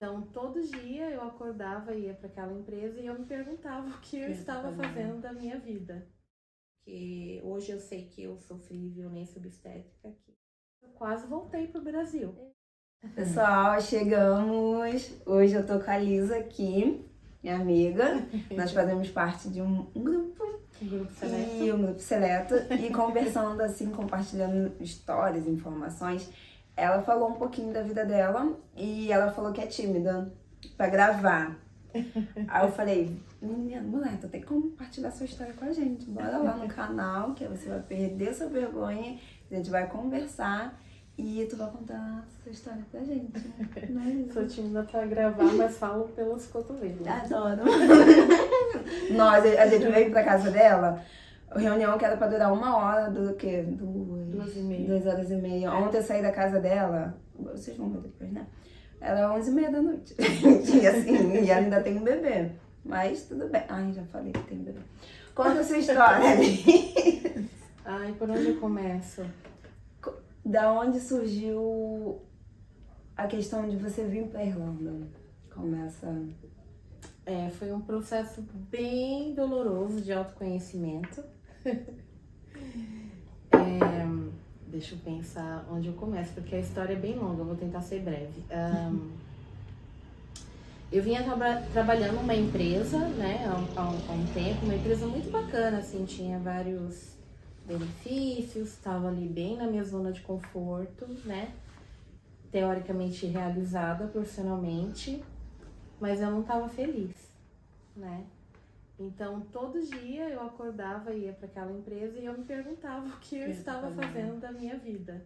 Então, todo dia eu acordava e ia para aquela empresa e eu me perguntava o que eu estava fazendo da minha vida. Que hoje eu sei que eu sofri violência obstétrica aqui. Eu quase voltei pro Brasil. Pessoal, chegamos. Hoje eu tô com a Lisa aqui, minha amiga. Nós fazemos parte de um grupo. Um grupo seleto. E um grupo seleto. E conversando assim, compartilhando histórias, informações. Ela falou um pouquinho da vida dela e ela falou que é tímida pra gravar. Aí eu falei, menina, mulher, tu tem que compartilhar sua história com a gente. Bora lá no canal, que aí você vai perder sua vergonha. A gente vai conversar. E tu vai contar sua história pra gente, né? Sou tímida pra gravar, mas falo pelos cotovelos. Adoro. A gente veio pra casa dela, a reunião que era pra durar 1 hora, do quê? 2h30. 2h30. Ontem eu saí da casa dela, vocês vão ver depois, né? Era 11h30 da noite. E assim, e ela ainda tem um bebê. Mas tudo bem. Ai, já falei que tem bebê. Conta a sua história. Ai, por onde eu começo? Da onde surgiu a questão de você vir pra Irlanda? Começa... Foi um processo bem doloroso de autoconhecimento. Deixa eu pensar onde eu começo, porque a história é bem longa, eu vou tentar ser breve. Eu vinha trabalhando numa empresa, né, há um tempo, uma empresa muito bacana, assim, tinha vários benefícios, estava ali bem na minha zona de conforto, né, teoricamente realizada profissionalmente, mas eu não estava feliz, né. Então, todo dia eu acordava e ia para aquela empresa e eu me perguntava o que eu estava fazendo da minha vida.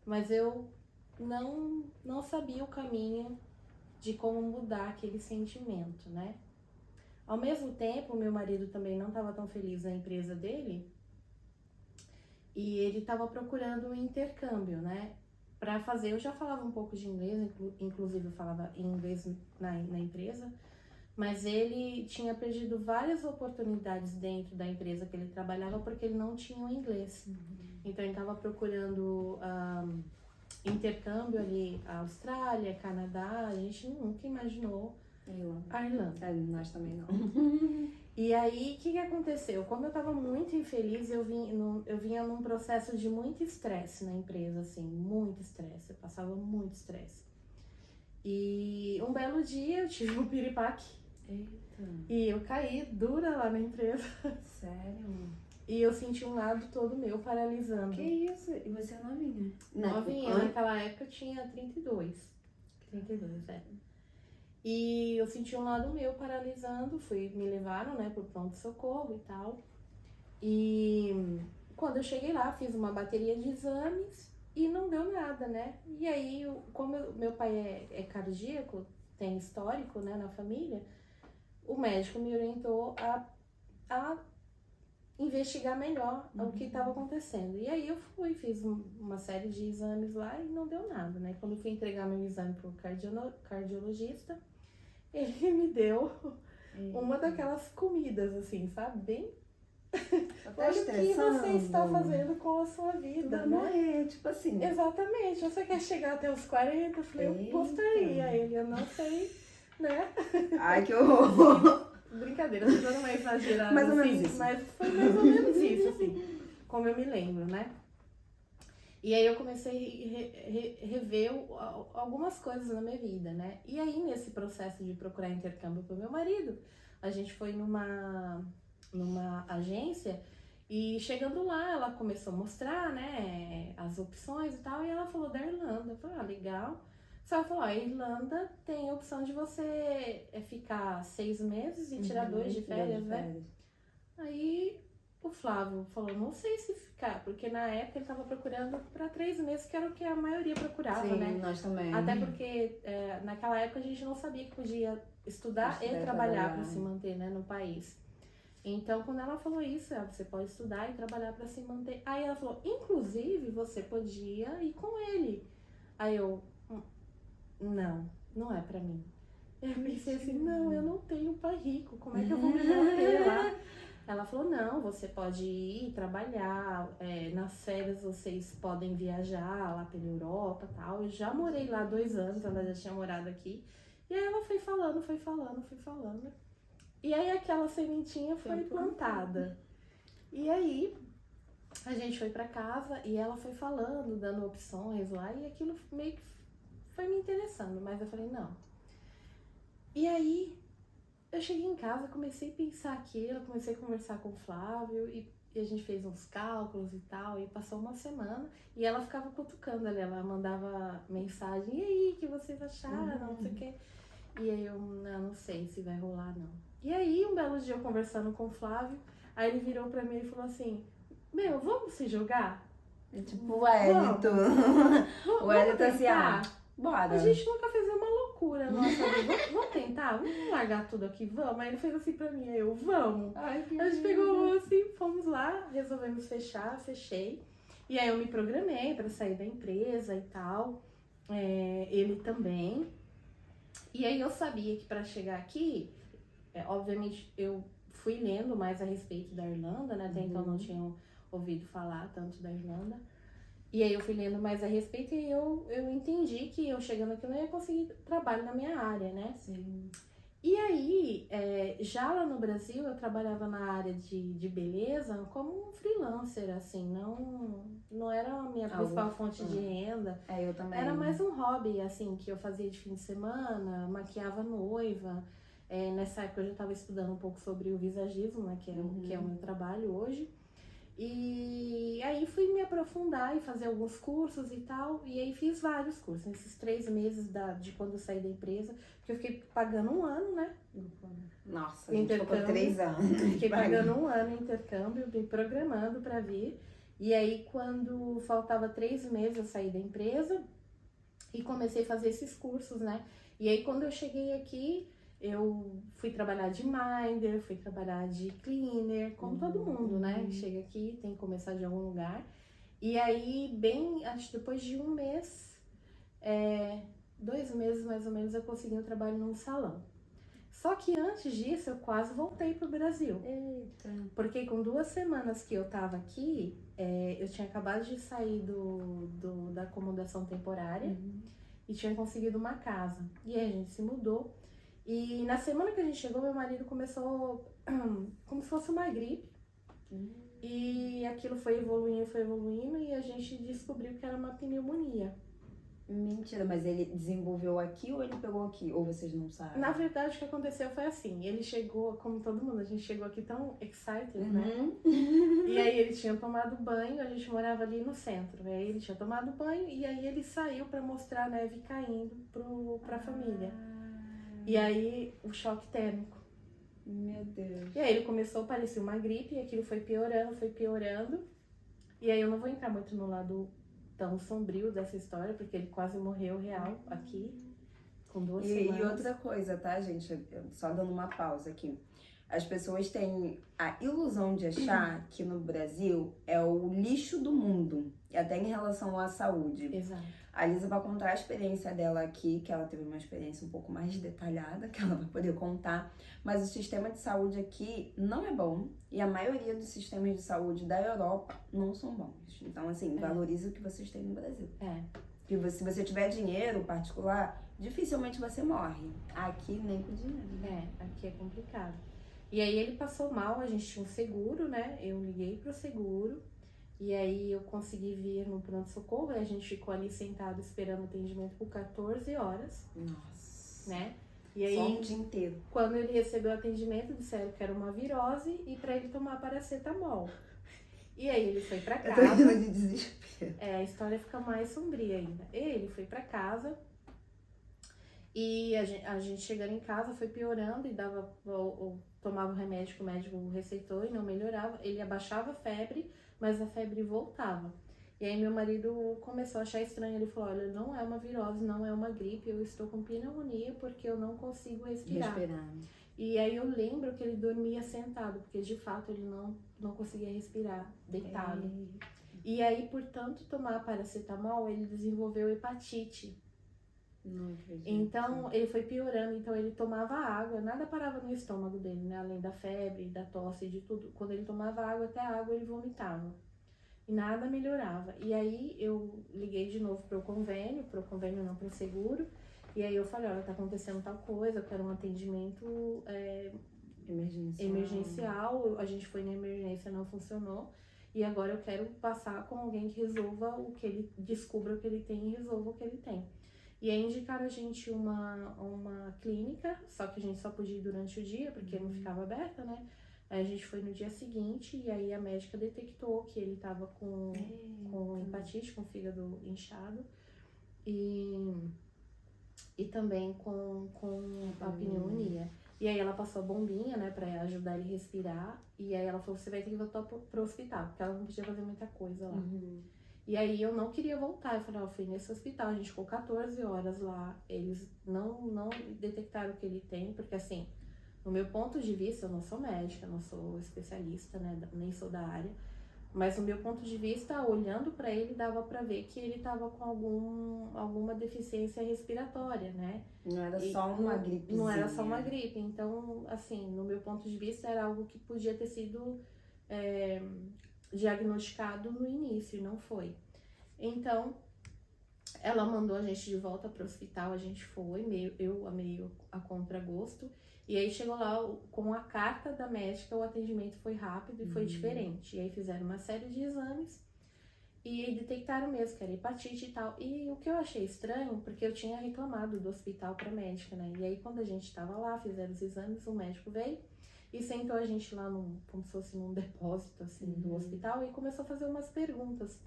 Mas eu não sabia o caminho de como mudar aquele sentimento, né? Ao mesmo tempo, meu marido também não estava tão feliz na empresa dele e ele estava procurando um intercâmbio, né? Para fazer, eu já falava um pouco de inglês, inclusive eu falava inglês na empresa, mas ele tinha perdido várias oportunidades dentro da empresa que ele trabalhava porque ele não tinha o inglês. Então ele estava procurando intercâmbio ali, Austrália, Canadá, a gente nunca imaginou a Irlanda. Nós também não. E aí, o que aconteceu? Como eu estava muito infeliz, eu vinha num processo de muito estresse na empresa, assim, muito estresse, eu passava muito estresse. E um belo dia eu tive um piripaque. Eita. E eu caí dura lá na empresa. Sério? E eu senti um lado todo meu paralisando. Que isso? E você é novinha? Novinha, naquela época eu tinha 32, E eu senti um lado meu paralisando, me levaram, né, pro pronto-socorro e tal. E quando eu cheguei lá, fiz uma bateria de exames e não deu nada, né? E aí, como meu pai é cardíaco, tem histórico, né, na família, o médico me orientou a investigar melhor o que estava acontecendo. E aí eu fiz uma série de exames lá e não deu nada, né? Quando eu fui entregar meu exame pro cardiologista, ele me deu uma daquelas comidas, assim, sabe? Bem... Olha o que você está fazendo com a sua vida, vai morrer, tipo assim. Exatamente. Você quer chegar até os 40? Eu falei, eu gostaria. Ele, eu não sei, né? Ai, que horror. Brincadeira, você não é exagerada, mais ou menos assim, isso. Mas foi mais ou menos isso, assim, como eu me lembro, né? E aí eu comecei a rever algumas coisas na minha vida, né? E aí, nesse processo de procurar intercâmbio pro meu marido, a gente foi numa agência e chegando lá, ela começou a mostrar, né, as opções e tal, e ela falou da Irlanda. Eu falei, legal. Só ela falou, a Irlanda tem a opção de você ficar 6 meses e tirar 2 de férias, né? Aí o Flávio falou, não sei se ficar, porque na época ele estava procurando para 3 meses, que era o que a maioria procurava, Sim, né? nós também. Até porque naquela época a gente não sabia que podia estudar e trabalhar para se manter, né, no país. Então, quando ela falou isso, você pode estudar e trabalhar para se manter. Aí ela falou, inclusive, você podia ir com ele. Aí eu... Não é pra mim. Eu pensei assim, não, eu não tenho pai rico, como é que eu vou me manter lá? Ela falou, não, você pode ir trabalhar, nas férias vocês podem viajar lá pela Europa e tal. Eu já morei lá 2 anos, ela já tinha morado aqui. E aí ela foi falando, foi falando, foi falando. E aí aquela sementinha foi plantada. E aí a gente foi pra casa e ela foi falando, dando opções lá, e aquilo meio que foi me interessando, mas eu falei, não. E aí eu cheguei em casa, comecei a pensar aquilo, comecei a conversar com o Flávio e a gente fez uns cálculos e tal, e passou uma semana e ela ficava cutucando ali, ela mandava mensagem, e aí, o que vocês acharam, não sei o quê. E aí eu, não sei se vai rolar, não. E aí, um belo dia eu conversando com o Flávio, aí ele virou pra mim e falou assim, meu, vamos se jogar? Tipo, o Wellington. O Wellington assim, bora. A gente nunca fez uma loucura na nossa vida. Vamos tentar? Vamos largar tudo aqui, vamos? Aí ele fez assim pra mim, aí eu, vamos. Ai, que A gente pegou assim, fomos lá, resolvemos fechar, fechei. E aí eu me programei pra sair da empresa e tal. Ele também. E aí eu sabia que pra chegar aqui, obviamente eu fui lendo mais a respeito da Irlanda, né? Até então não tinha ouvido falar tanto da Irlanda. E aí eu fui lendo mais a respeito e eu entendi que eu chegando aqui eu não ia conseguir trabalho na minha área, né? Sim. E aí, já lá no Brasil, eu trabalhava na área de beleza como um freelancer, assim, não era a minha principal fonte de renda. Eu também. Era mais um hobby, assim, que eu fazia de fim de semana, maquiava noiva. Nessa época eu já estava estudando um pouco sobre o visagismo, né, que é o meu trabalho hoje. E aí fui me aprofundar e fazer alguns cursos e tal, e aí fiz vários cursos, nesses 3 meses de quando eu saí da empresa, porque eu fiquei pagando 1 ano, né? Nossa, a gente ficou por 3 anos. Fiquei pagando 1 ano em intercâmbio, me programando pra vir, e aí quando faltava 3 meses eu saí da empresa e comecei a fazer esses cursos, né? E aí quando eu cheguei aqui, eu fui trabalhar de minder, fui trabalhar de cleaner, como todo mundo, né? Chega aqui, tem que começar de algum lugar. E aí, acho que depois de 1 mês, 2 meses mais ou menos, eu consegui um trabalho num salão. Só que antes disso, eu quase voltei pro Brasil. Eita. Porque com 2 semanas que eu tava aqui, eu tinha acabado de sair da acomodação temporária e tinha conseguido uma casa. E aí a gente se mudou. E na semana que a gente chegou, meu marido começou como se fosse uma gripe. E aquilo foi evoluindo e a gente descobriu que era uma pneumonia. Mentira, mas ele desenvolveu aqui ou ele pegou aqui? Ou vocês não sabem? Na verdade, o que aconteceu foi assim, ele chegou, como todo mundo, a gente chegou aqui tão excited, né? E aí ele tinha tomado banho, a gente morava ali no centro. E aí ele tinha tomado banho e aí ele saiu pra mostrar a neve caindo pra família. E aí, o choque térmico. Meu Deus. E aí ele começou a parecer uma gripe, e aquilo foi piorando. E aí eu não vou entrar muito no lado tão sombrio dessa história, porque ele quase morreu real aqui, com 2 semanas. E outra coisa, tá, gente? Só dando uma pausa aqui. As pessoas têm a ilusão de achar que no Brasil é o lixo do mundo, até em relação à saúde. Exato. A Lisa vai contar a experiência dela aqui, que ela teve uma experiência um pouco mais detalhada, que ela vai poder contar. Mas o sistema de saúde aqui não é bom e a maioria dos sistemas de saúde da Europa não são bons. Então, assim, valorize o que vocês têm no Brasil. Porque se você tiver dinheiro particular, dificilmente você morre. Aqui, nem com dinheiro. Aqui é complicado. E aí ele passou mal, a gente tinha um seguro, né? Eu liguei pro seguro. E aí eu consegui vir no pronto-socorro e a gente ficou ali sentado esperando atendimento por 14 horas. Nossa. Né? E aí, só um dia inteiro. Quando ele recebeu o atendimento, disseram que era uma virose e pra ele tomar paracetamol. E aí ele foi pra casa. Eu tô rindo de desespero. A história fica mais sombria ainda. Ele foi pra casa e a gente chegando em casa foi piorando e tomava o remédio que o médico receitou e não melhorava. Ele abaixava a febre, mas a febre voltava. E aí meu marido começou a achar estranho. Ele falou, olha, não é uma virose, não é uma gripe, eu estou com pneumonia porque eu não consigo respirar. E aí eu lembro que ele dormia sentado, porque de fato ele não conseguia respirar, deitado. E aí, por tanto tomar paracetamol, ele desenvolveu hepatite. Não acredito. Então, ele foi piorando, então ele tomava água, nada parava no estômago dele, né? Além da febre, da tosse, de tudo. Quando ele tomava água, até a água ele vomitava. E nada melhorava. E aí, eu liguei de novo pro convênio não pro seguro. E aí eu falei, olha, tá acontecendo tal coisa, eu quero um atendimento emergencial. A gente foi na emergência, não funcionou. E agora eu quero passar com alguém que resolva o que ele, descubra o que ele tem e resolva o que ele tem. E aí indicaram a gente uma clínica, só que a gente só podia ir durante o dia, porque não ficava aberta, né? Aí a gente foi no dia seguinte e aí a médica detectou que ele tava com hepatite, com fígado inchado e também com a pneumonia. E aí ela passou a bombinha, né, pra ajudar ele a respirar. E aí ela falou, você vai ter que voltar pro hospital, porque ela não podia fazer muita coisa lá. E aí eu não queria voltar, eu falei, eu fui nesse hospital, a gente ficou 14 horas lá, eles não detectaram o que ele tem, porque assim, no meu ponto de vista, eu não sou médica, não sou especialista, né, nem sou da área, mas no meu ponto de vista, olhando pra ele, dava pra ver que ele tava com alguma deficiência respiratória, né? Não era só uma gripezinha. Não era só uma gripe, então, assim, no meu ponto de vista, era algo que podia ter sido diagnosticado no início, e não foi. Então, ela mandou a gente de volta pro hospital, a gente foi, meio a contragosto, e aí chegou lá com a carta da médica, o atendimento foi rápido e foi diferente. E aí fizeram uma série de exames e detectaram mesmo que era hepatite e tal. E o que eu achei estranho, porque eu tinha reclamado do hospital pra médica, né? E aí quando a gente tava lá, fizeram os exames, o médico veio e sentou a gente lá como se fosse num depósito, assim, do hospital e começou a fazer umas perguntas.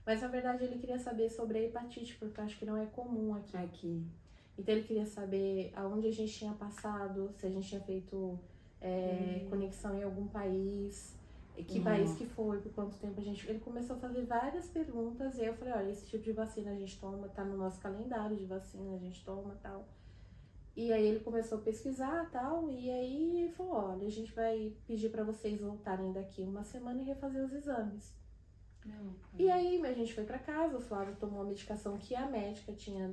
Mas na verdade ele queria saber sobre a hepatite, porque eu acho que não é comum aqui. Então ele queria saber aonde a gente tinha passado, se a gente tinha feito conexão em algum país, que país que foi, por quanto tempo a gente... Ele começou a fazer várias perguntas e aí eu falei, olha, esse tipo de vacina a gente toma, tá no nosso calendário de vacina, a gente toma e tal. E aí ele começou a pesquisar e tal, e aí falou, olha, a gente vai pedir pra vocês voltarem daqui uma semana e refazer os exames. E aí a gente foi pra casa, o Flávio tomou a medicação que a médica tinha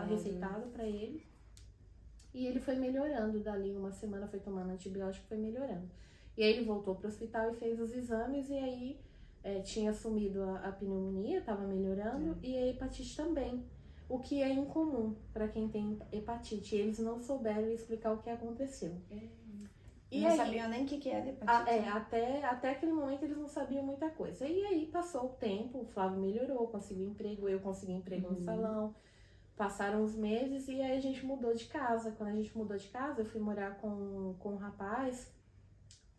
receitado pra ele. E ele foi melhorando, dali uma semana foi tomando antibiótico e foi melhorando. E aí ele voltou pro hospital e fez os exames e aí tinha sumido a pneumonia, tava melhorando, e a hepatite também. O que é incomum pra quem tem hepatite. Eles não souberam explicar o que aconteceu. E não sabiam nem o que era hepatite. Até aquele momento eles não sabiam muita coisa. E aí passou o tempo, o Flávio melhorou, conseguiu emprego, eu consegui emprego no salão. Passaram os meses e aí a gente mudou de casa. Quando a gente mudou de casa, eu fui morar com um rapaz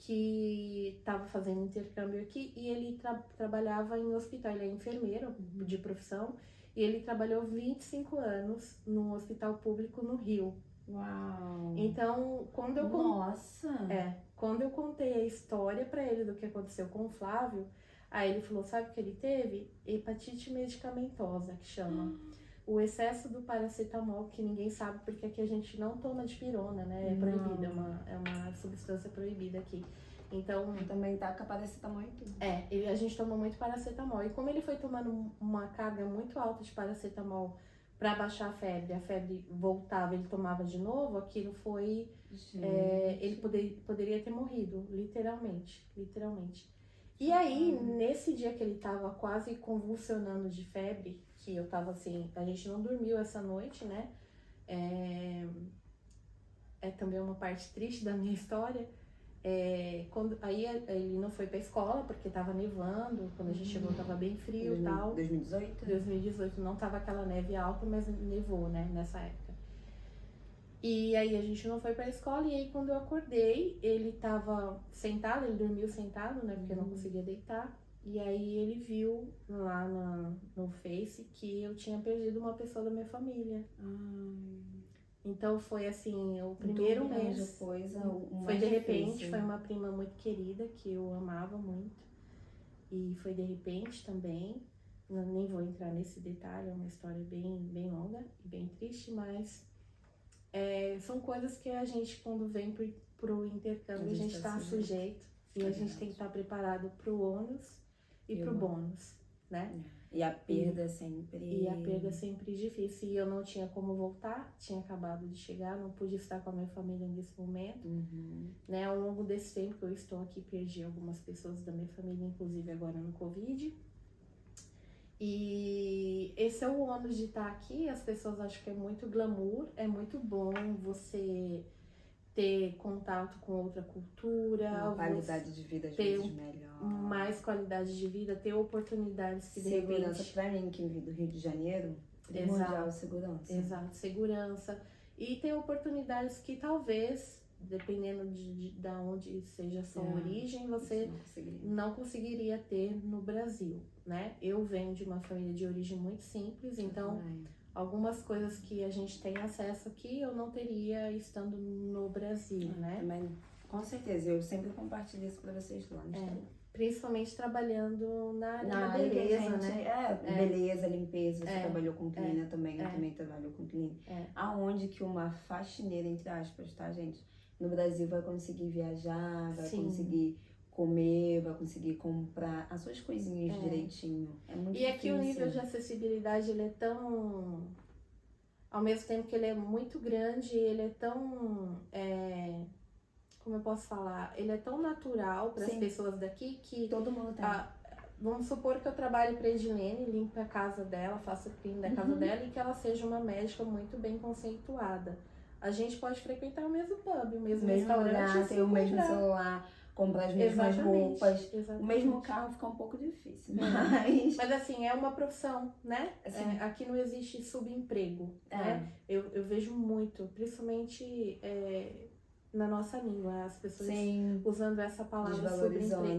que estava fazendo intercâmbio aqui e ele trabalhava em hospital. Ele é enfermeiro de profissão e ele trabalhou 25 anos num hospital público no Rio. Uau! Então, quando eu contei a história pra ele do que aconteceu com o Flávio, aí ele falou, sabe o que ele teve? Hepatite medicamentosa, que chama. O excesso do paracetamol, que ninguém sabe, porque aqui a gente não toma dipirona, né? É proibida, é uma substância proibida aqui. Então... Também tá com paracetamol e tudo. A gente toma muito paracetamol. E como ele foi tomando uma carga muito alta de paracetamol pra baixar a febre voltava, ele tomava de novo, aquilo foi... ele poderia ter morrido, literalmente. E aí, nesse dia que ele tava quase convulsionando de febre, que eu tava assim, a gente não dormiu essa noite, né? É também uma parte triste da minha história. Aí ele não foi pra escola porque tava nevando, quando a gente chegou tava bem frio e tal. 2018? 2018 não tava aquela neve alta, mas nevou, né, nessa época. E aí a gente não foi pra escola e aí quando eu acordei, ele tava sentado, ele dormiu sentado, né, porque eu não conseguia deitar. E aí ele viu lá no Face que eu tinha perdido uma pessoa da minha família. Então foi assim, o primeiro mês foi de repente, foi uma prima muito querida que eu amava muito. E foi de repente também. Eu nem vou entrar nesse detalhe, é uma história bem longa e bem triste, mas são coisas que a gente, quando vem pro intercâmbio, a gente tá sujeito. E a gente tem que estar preparado pro ônus e pro bônus, né? E a perda sempre... E a perda sempre difícil. E eu não tinha como voltar, tinha acabado de chegar, não pude estar com a minha família nesse momento. Né? Ao longo desse tempo que eu estou aqui, perdi algumas pessoas da minha família, inclusive agora no Covid. E esse é o ônus de estar aqui. As pessoas acham que é muito glamour, é muito bom você ter contato com outra cultura, Uma qualidade de vida às ter vezes melhor. mais qualidade de vida, ter oportunidades que de Segurança repente... pra mim, que vim do Rio de Janeiro, primordial segurança. Exato, segurança. E ter oportunidades que talvez, dependendo de onde seja a sua origem, você não conseguiria ter no Brasil, né? Eu venho de uma família de origem muito simples, então algumas coisas que a gente tem acesso aqui eu não teria estando no Brasil, né? Também, com certeza, eu sempre compartilho isso pra vocês lá no Instagram. Principalmente trabalhando na área beleza, que a gente, né? Beleza, limpeza, você trabalhou com cleaner também, eu também trabalho com cleaner. Aonde que uma faxineira, entre aspas, tá, gente? No Brasil vai conseguir viajar, vai conseguir comer, vai conseguir comprar as suas coisinhas direitinho. É muito difícil. E aqui o nível de acessibilidade, ele é tão... Ao mesmo tempo que ele é muito grande, ele é tão... como eu posso falar? Ele é tão natural para as pessoas daqui que... Todo mundo tem. Vamos supor que eu trabalhe para a Edilene, limpe a casa dela, faça o clean da casa dela e que ela seja uma médica muito bem conceituada. A gente pode frequentar o mesmo pub, o mesmo restaurante, lugar, ter o mesmo celular, comprar as mesmas roupas. O mesmo carro fica um pouco difícil, mas assim, é uma profissão, né? Aqui não existe subemprego, né? Eu vejo muito, principalmente na nossa língua, as pessoas usando essa palavra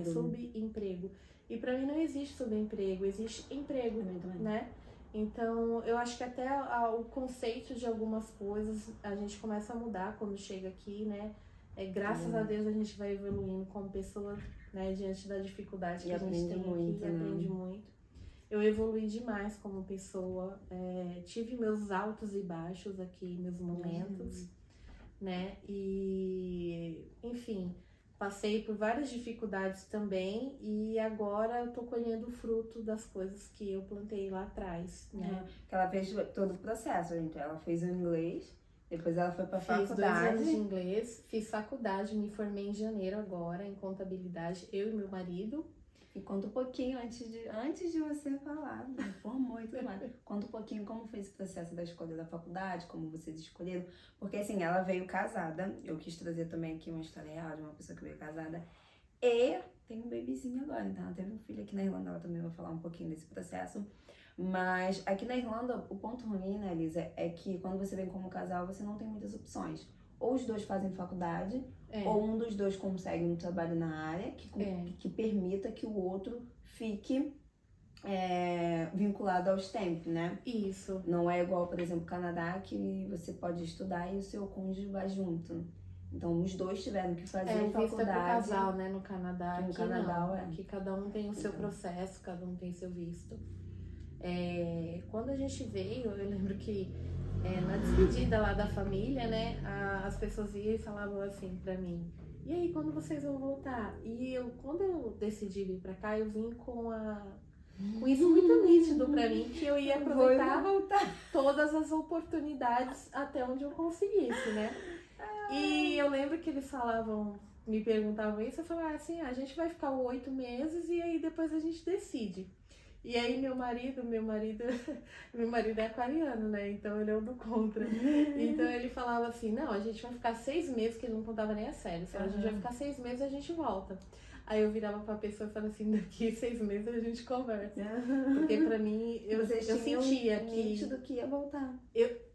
subemprego. E pra mim não existe subemprego, existe emprego, né? Então, eu acho que até o conceito de algumas coisas a gente começa a mudar quando chega aqui, né? Graças a Deus a gente vai evoluindo como pessoa, né? Diante da dificuldade que a gente tem aqui, aprende muito. Eu evolui demais como pessoa, tive meus altos e baixos aqui, meus momentos, né? E, enfim... Passei por várias dificuldades também e agora eu tô colhendo o fruto das coisas que eu plantei lá atrás, né? Que ela fez todo o processo, gente. Ela fez o inglês, depois ela foi pra faculdade. Fiz 2 anos de inglês, fiz faculdade, me formei em janeiro agora, em contabilidade, eu e meu marido. E conta um pouquinho, antes de você falar, me formou e tudo mais. Conta um pouquinho como foi esse processo da escolha da faculdade, como vocês escolheram. Porque assim, ela veio casada, eu quis trazer também aqui uma história real de uma pessoa que veio casada. E tem um bebezinho agora, então ela teve um filho aqui na Irlanda, ela também vai falar um pouquinho desse processo. Mas aqui na Irlanda, o ponto ruim, né, Elisa, é que quando você vem como casal, você não tem muitas opções. Ou os dois fazem faculdade, ou um dos dois consegue um trabalho na área que permita que o outro fique vinculado ao STEM, né? Isso. Não é igual, por exemplo, o Canadá, que você pode estudar e o seu cônjuge vai junto. Então, os dois tiveram que fazer faculdade. Visto é pro casal, né, no Canadá. No Canadá, não. Aqui cada um tem o seu processo, cada um tem seu visto. Quando a gente veio, eu lembro que na despedida lá da família, né, as pessoas iam e falavam assim pra mim: e aí, quando vocês vão voltar? E quando eu decidi vir pra cá, eu vim com isso muito nítido pra mim, que eu ia aproveitar todas as oportunidades até onde eu conseguisse, né? E eu lembro que eles me perguntavam isso, eu falava assim: a gente vai ficar 8 meses e aí depois a gente decide. E aí meu marido é aquariano, né? Então ele é o do contra. Então ele falava assim: não, a gente vai ficar 6 meses, que ele não contava nem a sério. A gente vai ficar 6 meses e a gente volta. Aí eu virava pra pessoa e falava assim: daqui 6 meses a gente conversa. Porque pra mim, eu sentia que ia voltar.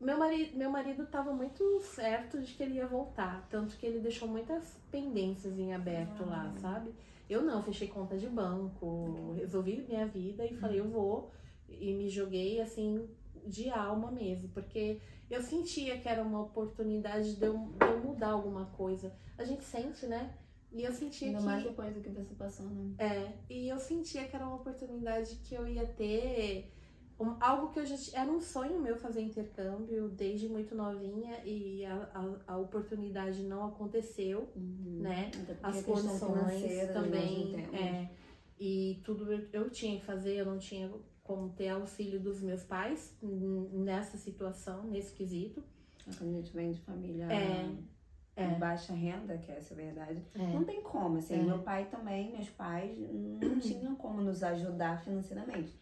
Meu marido tava muito certo de que ele ia voltar. Tanto que ele deixou muitas pendências em aberto lá, sabe? Eu não, fechei conta de banco, resolvi minha vida e falei, eu vou. E me joguei, assim, de alma mesmo. Porque eu sentia que era uma oportunidade de eu mudar alguma coisa. A gente sente, né? E eu sentia ainda mais depois do que você passou, né? E eu sentia que era uma oportunidade que eu ia ter... algo que eu era um sonho meu fazer intercâmbio desde muito novinha e a oportunidade não aconteceu, né? As condições também, e tudo eu tinha que fazer, eu não tinha como ter auxílio dos meus pais nessa situação, nesse quesito. Quando a gente vem de família baixa renda, que essa é a verdade, não tem como, assim, meu pai também, meus pais não tinham como nos ajudar financeiramente.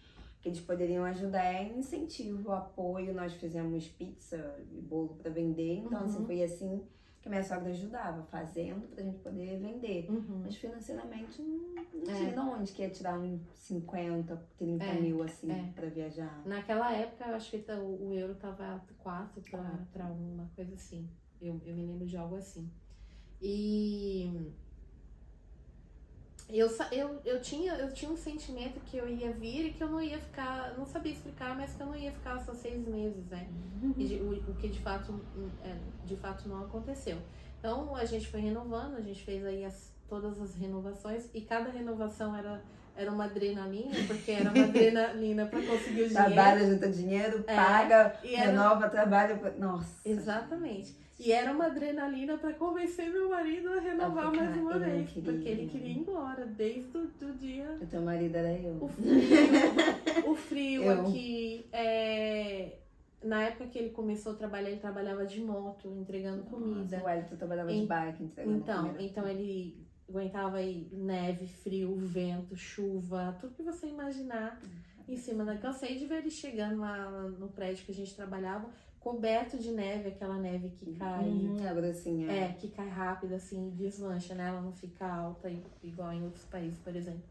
que eles poderiam ajudar em incentivo, apoio. Nós fizemos pizza e bolo para vender, então assim, foi assim que a minha sogra ajudava, fazendo pra gente poder vender. Mas financeiramente não tinha de onde que ia tirar uns 50, 30 mil assim pra viajar. Naquela época, eu acho que o euro tava 4 pra 1, uma coisa assim. Eu me lembro de algo assim. E eu tinha um sentimento que eu ia vir e que eu não ia ficar, não sabia explicar, mas que eu não ia ficar só 6 meses, né? E o que de fato não aconteceu. Então a gente foi renovando, a gente fez aí todas as renovações e cada renovação era uma adrenalina, porque era uma adrenalina para conseguir o dinheiro. Trabalha, junta dinheiro, paga, renova, trabalha. Nossa. Exatamente. E era uma adrenalina para convencer meu marido a renovar mais uma vez. Porque ele queria ir embora desde o dia. O teu marido era eu. O frio aqui. Na época que ele começou a trabalhar, ele trabalhava de moto, entregando comida. O Wellington trabalhava de bike, entregando comida. Então ele aguentava aí neve, frio, vento, chuva, tudo que você imaginar em cima da... Cansei de ver ele chegando lá no prédio que a gente trabalhava, coberto de neve, aquela neve que cai... grossinha. Que cai rápido, assim, deslancha, né? Ela não fica alta, igual em outros países, por exemplo.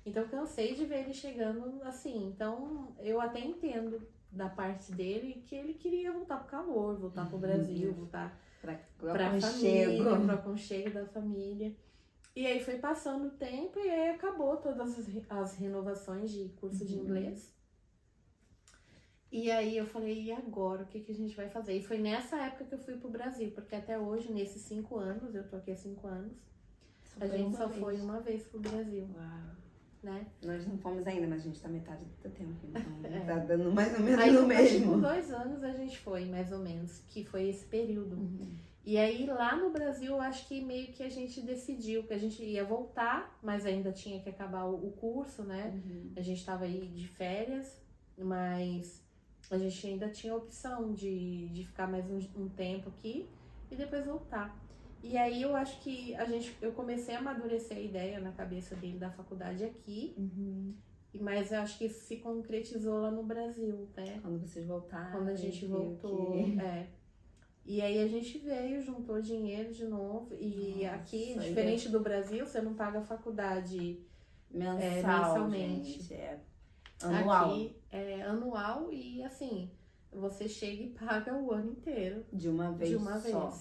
Então, cansei de ver ele chegando assim. Então, eu até entendo da parte dele que ele queria voltar pro calor, voltar pro Brasil, voltar pra família, pro aconchego da família. E aí foi passando o tempo e aí acabou todas as renovações de curso de inglês. E aí eu falei, e agora? O que a gente vai fazer? E foi nessa época que eu fui pro Brasil, porque até hoje, nesses 5 anos, eu tô aqui há 5 anos, a gente só foi uma vez pro Brasil. Uau. Né? Nós não fomos ainda, mas a gente tá metade do tempo, então tá dando mais ou menos aí, no mesmo. Com 2 anos a gente foi, mais ou menos, que foi esse período. E aí lá no Brasil, eu acho que meio que a gente decidiu que a gente ia voltar, mas ainda tinha que acabar o curso, né? A gente tava aí de férias, mas a gente ainda tinha a opção de ficar mais um tempo aqui e depois voltar. E aí eu acho que eu comecei a amadurecer a ideia na cabeça dele da faculdade aqui, mas eu acho que isso se concretizou lá no Brasil, né? Quando vocês voltaram. Quando a gente voltou, E aí a gente veio, juntou dinheiro de novo. E aqui, diferente do Brasil, você não paga a faculdade mensalmente. Gente, anual. Aqui é anual e assim, você chega e paga o ano inteiro. De uma vez só.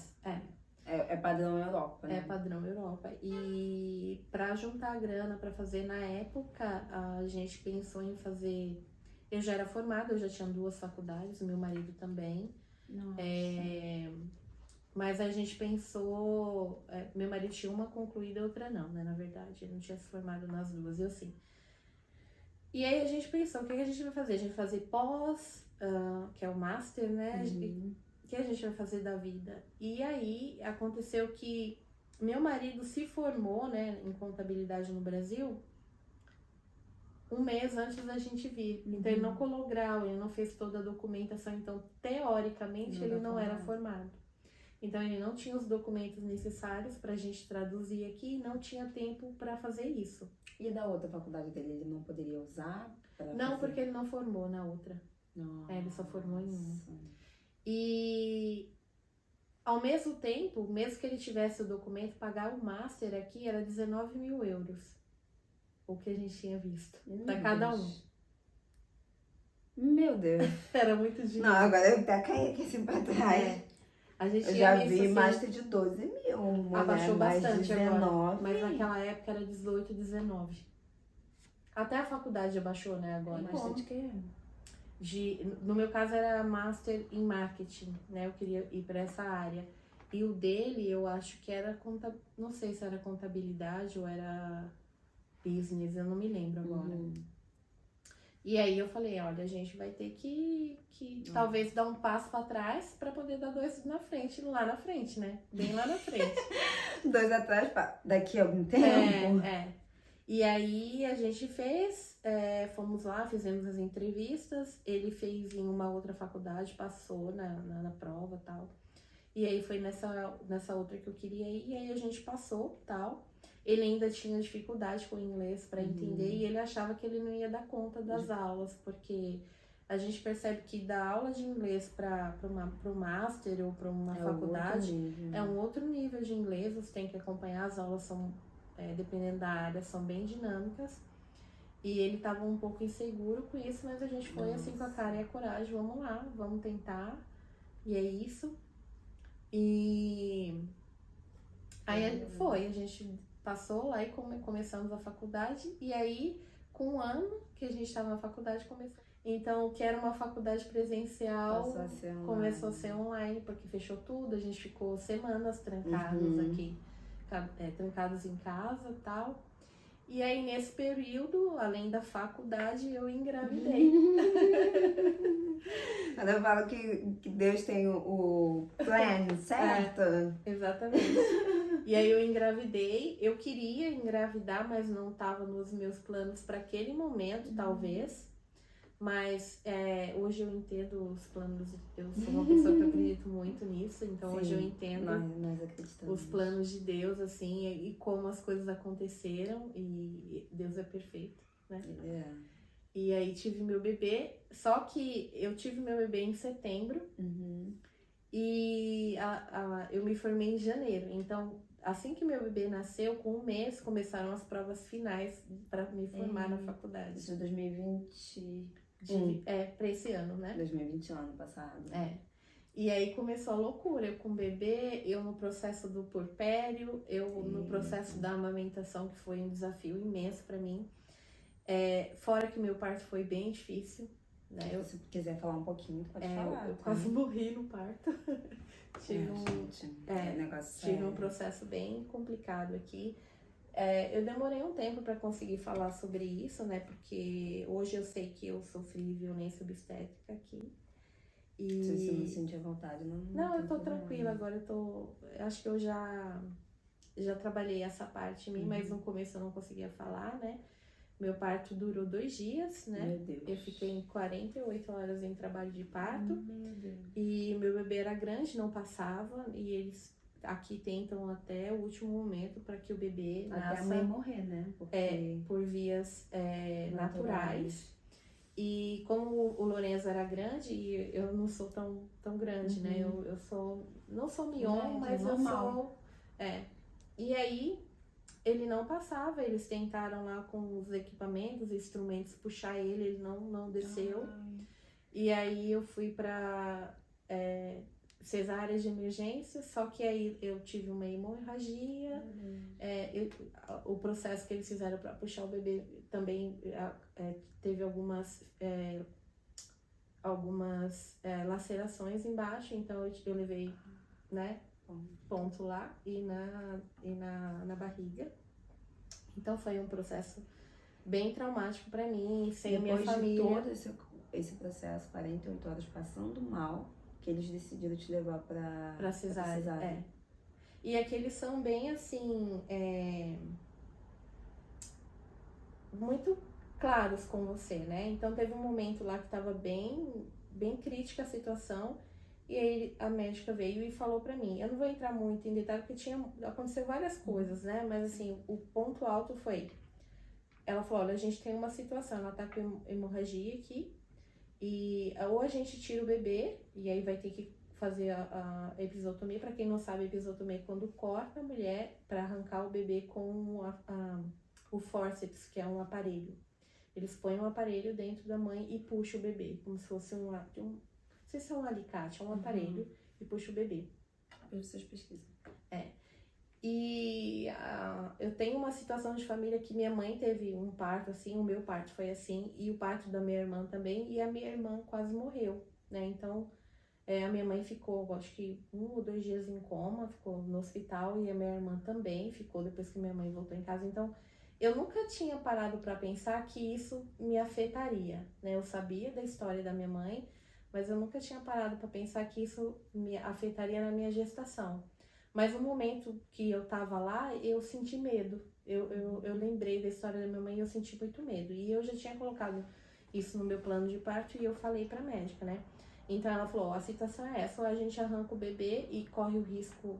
É padrão Europa, né? É padrão Europa. E pra juntar a grana pra fazer, na época, a gente pensou em fazer... Eu já era formada, eu já tinha 2 faculdades, meu marido também. Nossa. Mas a gente pensou... meu marido tinha uma concluída e outra não, né? Na verdade, ele não tinha se formado nas 2, eu sim. E aí a gente pensou, o que a gente vai fazer? A gente vai fazer pós, que é o master, né? O que a gente vai fazer da vida? E aí aconteceu que meu marido se formou, né, em contabilidade no Brasil 1 mês antes da gente vir. Então ele não colou grau, ele não fez toda a documentação, então teoricamente ele não era formado. Então ele não tinha os documentos necessários pra gente traduzir aqui e não tinha tempo pra fazer isso. E da outra faculdade dele, ele não poderia usar? Não, porque ele não formou na outra. Ele só formou em uma. E ao mesmo tempo, mesmo que ele tivesse o documento, pagar o master aqui era 19 mil euros. O que a gente tinha visto. Pra cada um. Meu Deus. Era muito dinheiro. Não, agora eu até caí aqui assim pra trás. Eu já vi assim, master de 12 mil. Abaixou bastante 19. agora. Mas naquela época era 18, 19. Até a faculdade abaixou, né, agora. Master de quê? No meu caso era master em marketing, né? Eu queria ir para essa área. E o dele, eu acho que era não sei se era contabilidade ou era business, eu não me lembro agora. E aí eu falei, olha, a gente vai ter que talvez dar um passo para trás para poder dar 2 lá na frente, né? Bem lá na frente. 2 atrás, daqui a algum tempo. E aí a gente fez, fomos lá, fizemos as entrevistas, ele fez em uma outra faculdade, passou na prova e tal. E aí foi nessa outra que eu queria ir, e aí a gente passou tal. ele ainda tinha dificuldade com o inglês para entender e ele achava que ele não ia dar conta das aulas, porque a gente percebe que dar aula de inglês para o master ou para uma faculdade é um outro nível de inglês, você tem que acompanhar, as aulas são, dependendo da área, são bem dinâmicas. E ele estava um pouco inseguro com isso, mas a gente foi assim com a cara e a coragem, vamos lá, vamos tentar. E é isso. E aí a gente passou lá e começamos a faculdade. E aí, com um ano que a gente estava na faculdade, começou. Então, o que era uma faculdade presencial começou a ser online, porque fechou tudo, a gente ficou semanas trancados aqui, trancados em casa e tal. E aí, nesse período, além da faculdade, eu engravidei. Quando eu falo que Deus tem o plan, certo? Exatamente. E aí eu engravidei. Eu queria engravidar, mas não estava nos meus planos para aquele momento, talvez. Mas hoje eu entendo os planos de Deus. Sou uma pessoa que acredito muito nisso. Então hoje eu entendo os planos de Deus, assim, e como as coisas aconteceram. E Deus é perfeito, né? E aí tive meu bebê. Só que eu tive meu bebê em setembro. E eu me formei em janeiro. Então, assim que meu bebê nasceu, com um mês, começaram as provas finais para me formar na faculdade. Isso em 2020. Para esse ano, né? 2020, ano passado. E aí começou a loucura. Eu com o bebê, eu no processo do puerpério, eu no processo da amamentação, que foi um desafio imenso para mim. Fora que meu parto foi bem difícil. Né? Se quiser falar um pouquinho, pode falar. Eu quase morri no parto. Tive um processo bem complicado aqui. Eu demorei um tempo para conseguir falar sobre isso, né? Porque hoje eu sei que eu sofri violência obstétrica aqui. E... Se você não sentir à vontade, não. Não, eu tô tranquila agora. Acho que eu já trabalhei essa parte em mim, mas no começo eu não conseguia falar, né? Meu parto durou 2 dias, né? Meu Deus. Eu fiquei em 48 horas em trabalho de parto. Meu Deus. E meu bebê era grande, não passava. E eles aqui tentam até o último momento para que o bebê nasça. Até a mãe morrer, né? Porque... por vias naturais. E como o Lorenzo era grande, e eu não sou tão grande, né? Eu não sou mignon, mas eu sou... E aí... Ele não passava, eles tentaram lá com os equipamentos, instrumentos, puxar ele não desceu. E aí eu fui pra cesárea de emergência, só que aí eu tive uma hemorragia. O processo que eles fizeram para puxar o bebê também teve algumas lacerações embaixo, então eu levei, né? Ponto lá e na barriga. Então foi um processo bem traumático para mim, sem a minha família. Depois de todo esse processo, 48 horas passando mal, que eles decidiram te levar para cesárea. E aqueles são bem assim, muito claros com você, né? Então teve um momento lá que estava bem crítica a situação. E aí a médica veio e falou pra mim, eu não vou entrar muito em detalhe porque aconteceu várias coisas, né? Mas assim, o ponto alto foi, ela falou, olha, a gente tem uma situação, ela tá com hemorragia aqui, e ou a gente tira o bebê, e aí vai ter que fazer a episiotomia. Pra quem não sabe, a episiotomia é quando corta a mulher pra arrancar o bebê com o forceps, que é um aparelho. Eles põem um aparelho dentro da mãe e puxam o bebê, como se fosse não sei se é um alicate, é um aparelho e puxa o bebê. Vocês pesquisam. E eu tenho uma situação de família que minha mãe teve um parto assim, o meu parto foi assim, e o parto da minha irmã também, e a minha irmã quase morreu, né? Então, a minha mãe ficou, acho que 1 ou 2 dias em coma, ficou no hospital, e a minha irmã também ficou depois que minha mãe voltou em casa. Então, eu nunca tinha parado para pensar que isso me afetaria, né? Eu sabia da história da minha mãe, mas eu nunca tinha parado para pensar que isso me afetaria na minha gestação. Mas no momento que eu tava lá, eu senti medo. Eu lembrei da história da minha mãe e eu senti muito medo. E eu já tinha colocado isso no meu plano de parto e eu falei pra médica, né? Então ela falou, a situação é essa, ou a gente arranca o bebê e corre o risco,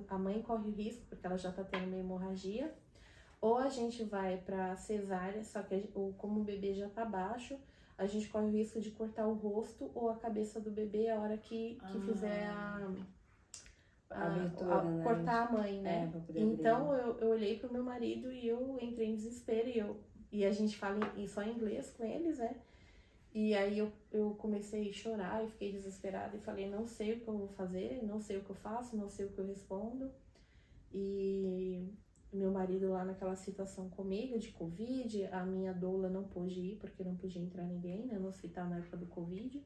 a mãe corre o risco, porque ela já tá tendo uma hemorragia, ou a gente vai pra cesárea, só que como o bebê já tá baixo, a gente corre o risco de cortar o rosto ou a cabeça do bebê a hora que fizer A abertura, né? cortar a mãe, né? Pra poder Então eu olhei pro meu marido e eu entrei em desespero e a gente fala só em inglês com eles, né? E aí eu comecei a chorar e fiquei desesperada e falei, não sei o que eu vou fazer, não sei o que eu faço, não sei o que eu respondo. E meu marido lá naquela situação comigo de Covid, a minha doula não pôde ir porque não podia entrar ninguém, né, no hospital na época do Covid.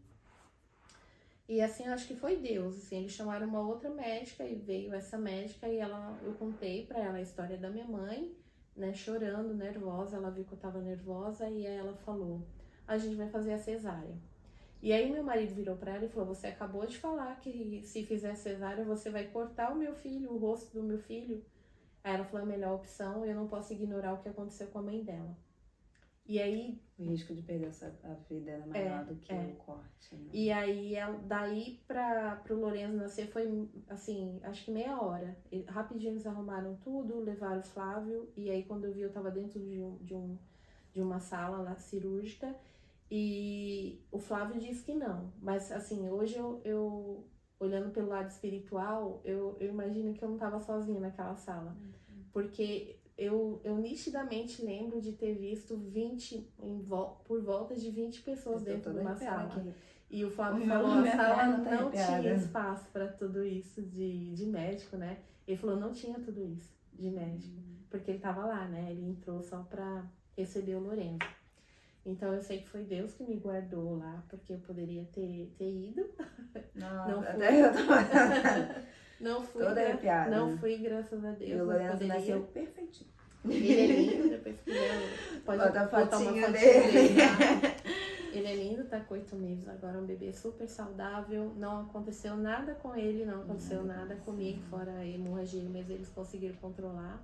E assim, eu acho que foi Deus, assim, eles chamaram uma outra médica e veio essa médica e eu contei pra ela a história da minha mãe, né, chorando, nervosa, ela viu que eu tava nervosa e aí ela falou, a gente vai fazer a cesárea. E aí meu marido virou pra ela e falou, você acabou de falar que se fizer cesárea você vai cortar o meu filho, o rosto do meu filho. Aí ela falou, a melhor opção, eu não posso ignorar o que aconteceu com a mãe dela. E aí... O risco de perder a vida é maior do que o corte, né? E aí, daí pro Lorenzo nascer foi, assim, acho que meia hora. Rapidinho eles arrumaram tudo, levaram o Flávio. E aí, quando eu vi, eu tava dentro de uma sala lá, cirúrgica. E o Flávio disse que não. Mas, assim, hoje eu olhando pelo lado espiritual, eu imagino que eu não tava sozinha naquela sala. Porque... Eu nitidamente lembro de ter visto por volta de 20 pessoas dentro de uma sala. Aqui. E o Flávio falou, a sala não tinha espaço para tudo isso de médico, né? Ele falou, não tinha tudo isso de médico. Porque ele tava lá, né? Ele entrou só para receber o Lorenzo. Então eu sei que foi Deus que me guardou lá, porque eu poderia ter ido. Não fui. Até eu tô... Não fui, toda arrepiada. Não fui, graças a Deus. E o Lorenzo nasceu perfeitinho. Ele é lindo, depois que quiser, pode botar botar uma fotinha dele. Tá? Ele é lindo, tá com 8 meses agora, um bebê super saudável. Não aconteceu nada com ele, não aconteceu nada comigo, fora a hemorragia, mas eles conseguiram controlar.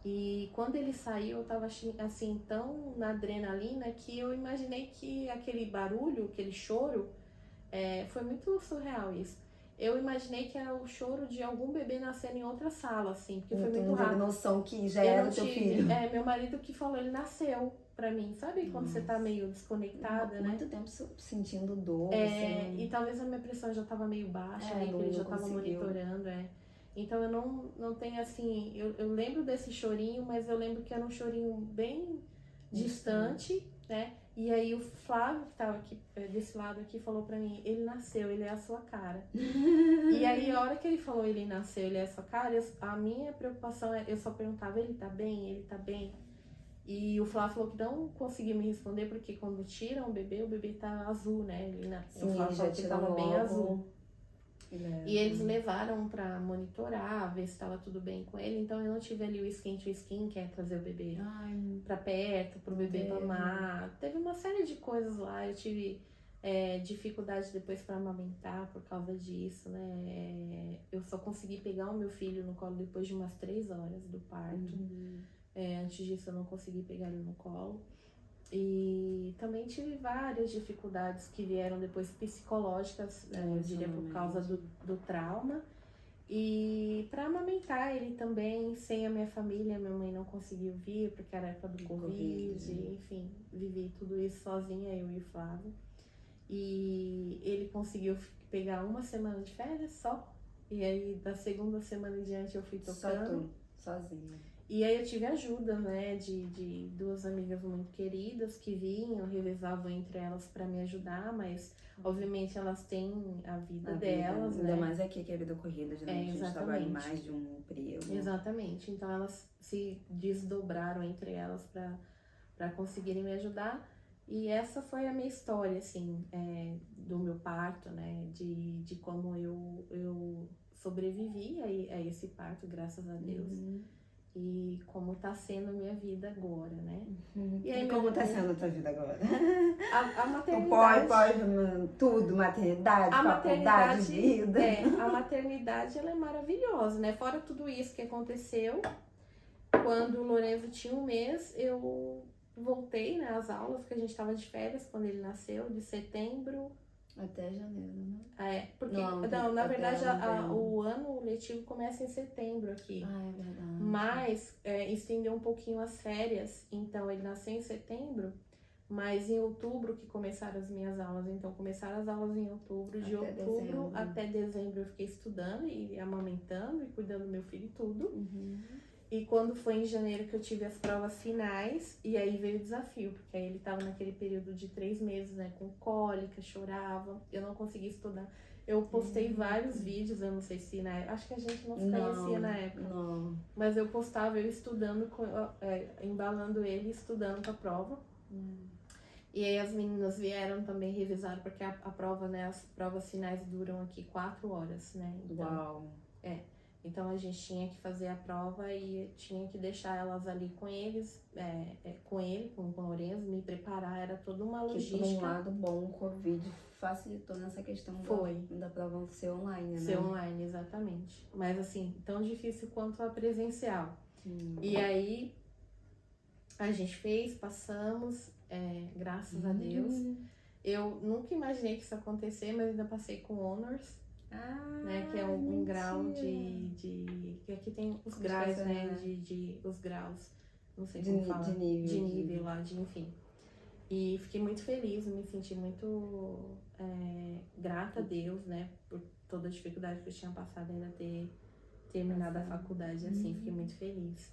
E quando ele saiu, eu tava assim, tão na adrenalina que eu imaginei que aquele barulho, aquele choro, foi muito surreal isso. Eu imaginei que era o choro de algum bebê nascendo em outra sala, assim, porque foi muito rápido. Eu noção que já era o teu filho. Meu marido que falou, ele nasceu pra mim. Sabe quando você tá meio desconectada, né? Muito tempo sentindo dor. E talvez a minha pressão já tava meio baixa, né? Que ele já tava monitorando, Então eu não tenho assim... Eu lembro desse chorinho, mas eu lembro que era um chorinho bem distante, né? E aí o Flávio, que tava aqui desse lado aqui, falou pra mim, ele nasceu, ele é a sua cara. E aí a hora que ele falou, ele nasceu, ele é a sua cara, a minha preocupação eu só perguntava, ele tá bem, ele tá bem? E o Flávio falou que não conseguia me responder, porque quando tiram o bebê tá azul, né? Sim, o Flávio falou que tava bem azul. E eles levaram pra monitorar, ver se tava tudo bem com ele. Então eu não tive ali o skin to skin, que é trazer o bebê pra perto, pro bebê mamar. Teve uma série de coisas lá. Eu tive dificuldade depois pra amamentar por causa disso, né? Eu só consegui pegar o meu filho no colo depois de umas 3 horas do parto. Antes disso eu não consegui pegar ele no colo. E também tive várias dificuldades que vieram depois psicológicas, eu diria por causa do trauma. E para amamentar ele também, sem a minha família, minha mãe não conseguiu vir porque era época do Covid, enfim, vivi tudo isso sozinha, eu e o Flávio. E ele conseguiu pegar 1 semana de férias só, e aí da 2ª semana em diante eu fui tocando. Sozinha. E aí eu tive ajuda, né, de 2 amigas muito queridas que vinham, revezavam entre elas para me ajudar, mas obviamente elas têm a vida delas, né? Ainda mais aqui que é a vida corrida, geralmente a gente trabalha em mais de um emprego. Exatamente, então elas se desdobraram entre elas para conseguirem me ajudar. E essa foi a minha história, assim, do meu parto, né, de como eu sobrevivi a esse parto, graças a Deus. E como tá sendo a minha vida agora, né? E aí, como tá sendo a tua vida agora? A maternidade... Tudo, maternidade, faculdade, vida. A maternidade, ela é maravilhosa, né? Fora tudo isso que aconteceu, quando o Lorenzo tinha 1 mês, eu voltei, né, às aulas, porque a gente tava de férias quando ele nasceu, de setembro... Até janeiro, né? Porque, não, na verdade, o ano letivo começa em setembro aqui. Ah, é verdade. Mas estendeu um pouquinho as férias, então ele nasceu em setembro, mas em outubro que começaram as minhas aulas. Então começaram as aulas em outubro, de Até outubro dezembro. até dezembro eu fiquei estudando e amamentando e cuidando do meu filho e tudo. Uhum. E quando foi em janeiro que eu tive as provas finais, e aí veio o desafio, porque aí ele tava naquele período de 3 meses, né, com cólica, chorava, eu não conseguia estudar. Eu postei vários vídeos, eu não sei se na época, acho que a gente não se conhecia na época, Não. mas eu postava eu estudando, embalando ele, estudando pra prova. E aí as meninas vieram também revisar, porque a prova, né, as provas finais duram aqui 4 horas, né, então... Uau. Então a gente tinha que fazer a prova e tinha que deixar elas ali com eles, com o Lourenço, me preparar, era toda uma logística. Que por um lado bom, o Covid facilitou nessa questão da prova ser online, né? Ser online, exatamente. Mas assim, tão difícil quanto a presencial. E aí a gente fez, passamos, graças a Deus. Eu nunca imaginei que isso ia acontecer, mas ainda passei com honors. Né, que é um grau de que aqui tem os graus, né, os graus, não sei como fala, de nível lá, enfim. E fiquei muito feliz, me senti muito grata a Deus, né, por toda a dificuldade que eu tinha passado, ainda ter terminado a faculdade, assim, fiquei muito feliz.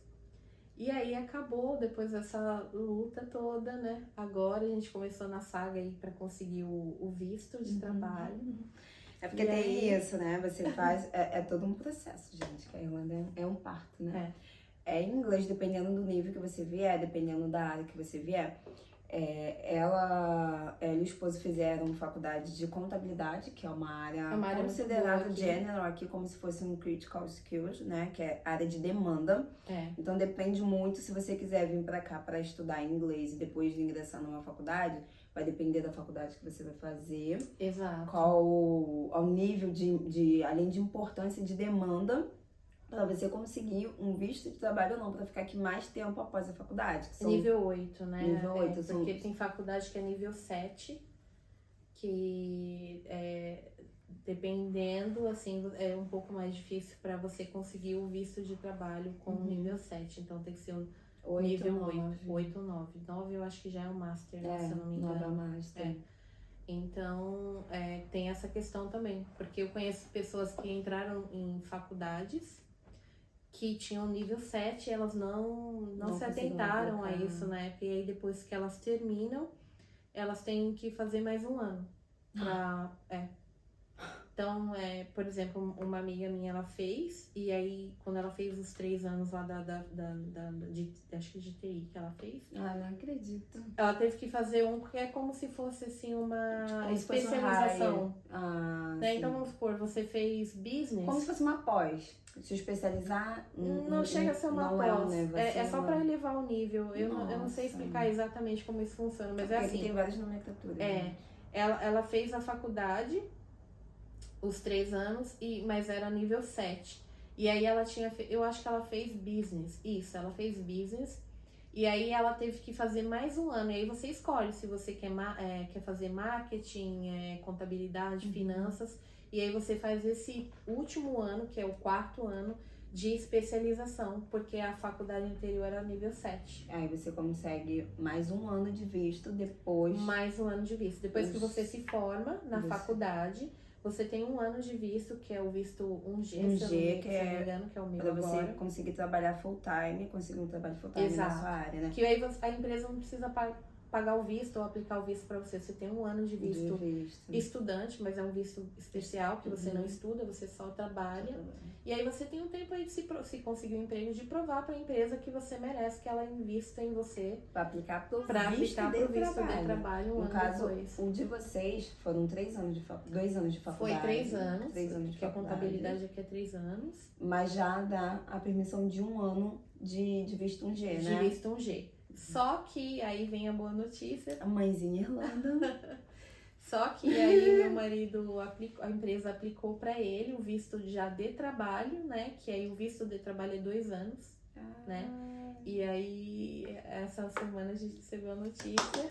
E aí acabou, depois dessa luta toda, né, agora a gente começou na saga aí para conseguir o visto de trabalho. É porque tem isso, né? Você faz... É todo um processo, gente, que a Irlanda é um parto, né? É em inglês, dependendo do nível que você vier, dependendo da área que você vier. Ela e o esposo fizeram faculdade de contabilidade, que é uma área considerada general aqui, como se fosse um critical skills, né? Que é área de demanda. Então depende muito, se você quiser vir pra cá pra estudar inglês e depois de ingressar numa faculdade, vai depender da faculdade que você vai fazer. Exato. Qual o nível além de importância de demanda, para você conseguir um visto de trabalho ou não, para ficar aqui mais tempo após a faculdade. Que são nível 8, né? Nível 8. Porque tem faculdade que é nível 7, que dependendo, assim, é um pouco mais difícil para você conseguir o visto de trabalho com nível 7. Então tem que ser o nível 8 ou 9. 9 eu acho que já é o Master, né, se eu não me engano. 9 é o Master. Então, tem essa questão também. Porque eu conheço pessoas que entraram em faculdades que tinham nível 7 e elas não se atentaram a isso, né? E aí depois que elas terminam, elas têm que fazer mais um ano. Então, por exemplo, uma amiga minha, ela fez, e aí quando ela fez os 3 anos lá acho que de TI que ela fez. Não acredito. Ela teve que fazer um que é como se fosse assim uma especialização. Né? Então vamos supor, você fez business. Como se fosse uma pós. Se especializar. Não chega a ser uma pós. É só pra elevar o nível. Eu não sei explicar exatamente como isso funciona, mas é assim. Tem várias nomenclaturas. Ela fez a faculdade, os 3 anos, mas era nível 7. E aí ela eu acho que ela fez business. Isso, ela fez business. E aí ela teve que fazer mais um ano. E aí você escolhe se você quer fazer marketing, contabilidade, finanças. E aí você faz esse último ano, que é o 4º ano, de especialização, porque a faculdade anterior era nível 7. Aí você consegue mais um ano de visto depois. Mais um ano de visto. Depois que você se forma na faculdade, você tem um ano de visto, que é o visto 1G, se eu não me engano, que é o meu agora. Pra você conseguir trabalhar full time, conseguir um trabalho full time na sua área, né? Que aí a empresa não precisa pagar o visto ou aplicar o visto pra você. Você tem um ano de visto estudante, mas é um visto especial, que você não estuda, você só trabalha. E aí você tem um tempo aí de se conseguir um emprego, de provar pra empresa que você merece que ela invista em você. Pra aplicar pro visto de trabalho um ano depois. O de vocês foram 2 anos de faculdade. Foi 3 anos. 3 anos de faculdade. Que a contabilidade aqui é 3 anos. Mas já dá a permissão de um ano de visto 1G, né? De visto 1G. Só que aí vem a boa notícia. A mãezinha Irlanda. Só que aí meu marido a empresa aplicou pra ele o visto já de trabalho, né? Que aí o visto de trabalho é 2 anos, né? E aí essa semana a gente recebeu a notícia.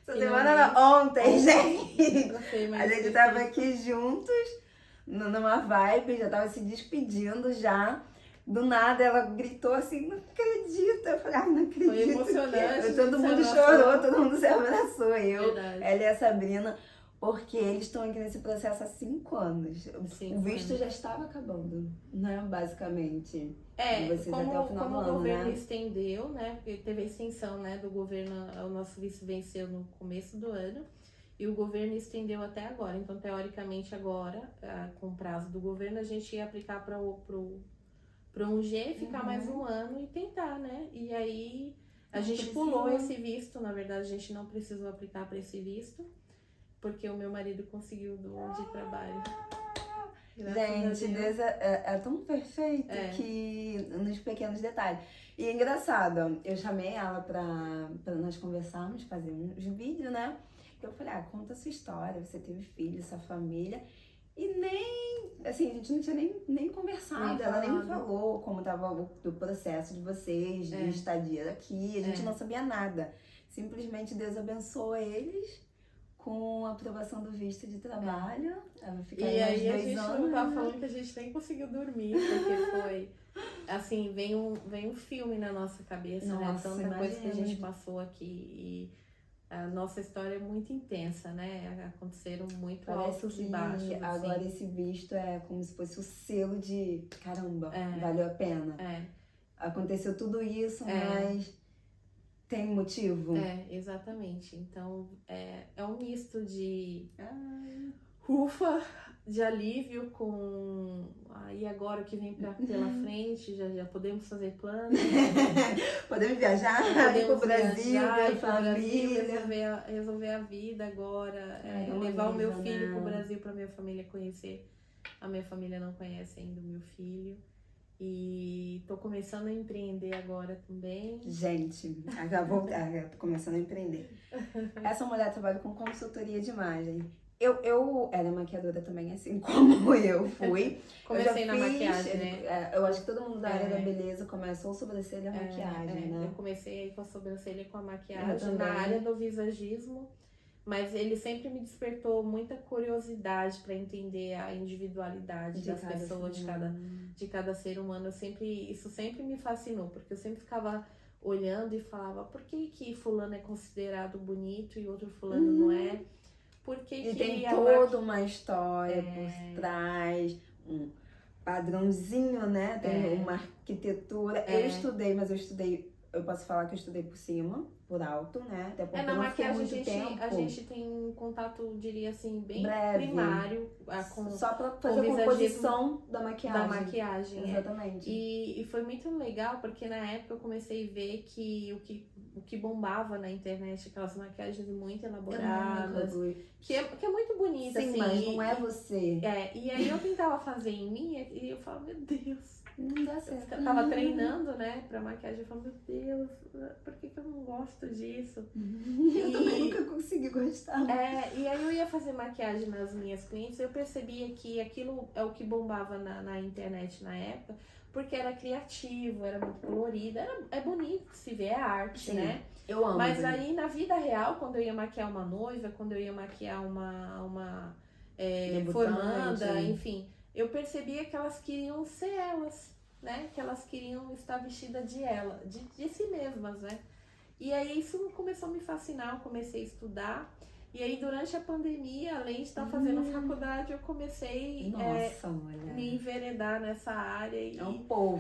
Essa semana não, ontem, gente. A gente tava aqui juntos. numa vibe, já tava se despedindo já. Do nada ela gritou assim, não acredito. Eu falei, não acredito. Foi emocionante. Todo mundo chorou, todo mundo se abraçou. Verdade. Ela e a Sabrina, porque eles estão aqui nesse processo há 5 anos. O visto já estava acabando, né? Basicamente. E vocês até o final do o ano, governo né? estendeu, né? Porque teve a extensão, né, do governo, o nosso visto venceu no começo do ano. E o governo estendeu até agora. Então, teoricamente, agora, com o prazo do governo, a gente ia aplicar para um G, ficar mais um ano e tentar, né? E aí a gente pulou esse visto, na verdade a gente não precisou aplicar para esse visto, porque o meu marido conseguiu de trabalho. Gente, Deus é tão perfeito que nos pequenos detalhes. E é engraçado, eu chamei ela pra nós conversarmos, fazer uns vídeos, né? Eu falei, conta a sua história, você teve filho, sua família. E nem, assim, a gente não tinha nem conversado, ela nem falou como tava o processo de vocês, de estadia aqui, a gente não sabia nada. Simplesmente Deus abençoou eles com a aprovação do visto de trabalho. Ela e aí a gente não tava falando que a gente nem conseguiu dormir, porque foi, assim, vem um filme na nossa cabeça, né? Tanta coisa que a gente passou aqui e a nossa história é muito intensa, né? Aconteceram muito altos e baixos. Agora assim. Esse visto é como se fosse o selo de caramba, valeu a pena. Aconteceu tudo isso, mas tem motivo. Exatamente. Então é um misto de ufa, de alívio com aí agora o que vem pela frente, já podemos fazer planos. Podemos viajar, ir pro Brasil, ver a família. Resolver a vida agora, levar o meu filho pro Brasil pra minha família conhecer. A minha família não conhece ainda o meu filho. E tô começando a empreender agora também. Gente, tô começando a empreender. Essa mulher trabalha com consultoria de imagem. Eu era maquiadora também, assim como eu fui. Comecei na maquiagem, né? Eu acho que todo mundo da área da beleza começou sobrancelha e maquiagem, né? Eu comecei aí com a sobrancelha e com a maquiagem na área do visagismo, mas ele sempre me despertou muita curiosidade para entender a individualidade das pessoas, de cada ser humano. Isso sempre me fascinou, porque eu sempre ficava olhando e falava, por que fulano é considerado bonito e outro fulano não é? E tem toda uma história por trás, um padrãozinho, né? Tem uma arquitetura. Eu estudei, mas eu posso falar que eu estudei por cima, por alto, né? Até porque na não fiquei maquiagem muito tempo. A gente tem um contato, diria assim, bem breve, primário. Só pra fazer a composição da maquiagem. Exatamente. E foi muito legal, porque na época eu comecei a ver que o que bombava na internet, aquelas maquiagens muito elaboradas, que é muito bonita, sim, assim. Mas não é você. E aí eu tentava fazer em mim e eu falava, meu Deus. Não dá certo. Eu tava treinando, né, pra maquiagem. Eu falava, meu Deus, por que eu não gosto disso? Eu também nunca consegui gostar. E aí eu ia fazer maquiagem nas minhas clientes, eu percebia que aquilo é o que bombava na internet na época, porque era criativo, era muito colorido, é bonito de se ver, é arte, né? Eu amo. Mas aí na vida real, quando eu ia maquiar uma noiva, quando eu ia maquiar uma formanda, enfim, eu percebia que elas queriam ser elas, né? Que elas queriam estar vestidas de si mesmas, né? E aí isso começou a me fascinar, eu comecei a estudar. E aí durante a pandemia, além de estar fazendo faculdade, eu comecei me enveredar nessa área e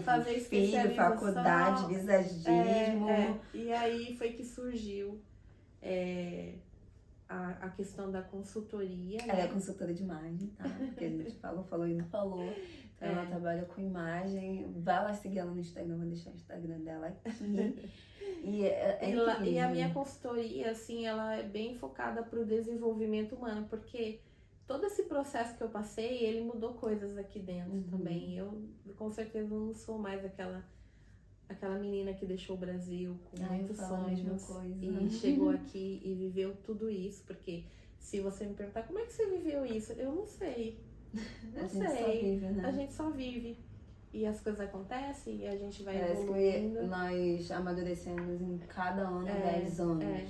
fazer especialização. Faculdade, visagismo. E aí foi que surgiu a questão da consultoria. Ela é consultora de imagem, tá? Porque a gente falou e não falou. Então ela trabalha com imagem. Vai lá seguir ela no Instagram, vou deixar o Instagram dela aqui. E a minha consultoria, assim, ela é bem focada para o desenvolvimento humano, porque todo esse processo que eu passei, ele mudou coisas aqui dentro também. Eu, com certeza, não sou mais aquela menina que deixou o Brasil com muitos sonhos e chegou aqui e viveu tudo isso, porque se você me perguntar como é que você viveu isso, eu não sei. Não sei. Só vive, né? A gente só vive. E as coisas acontecem e a gente vai evoluindo. Que nós amadurecemos em cada ano 10 anos.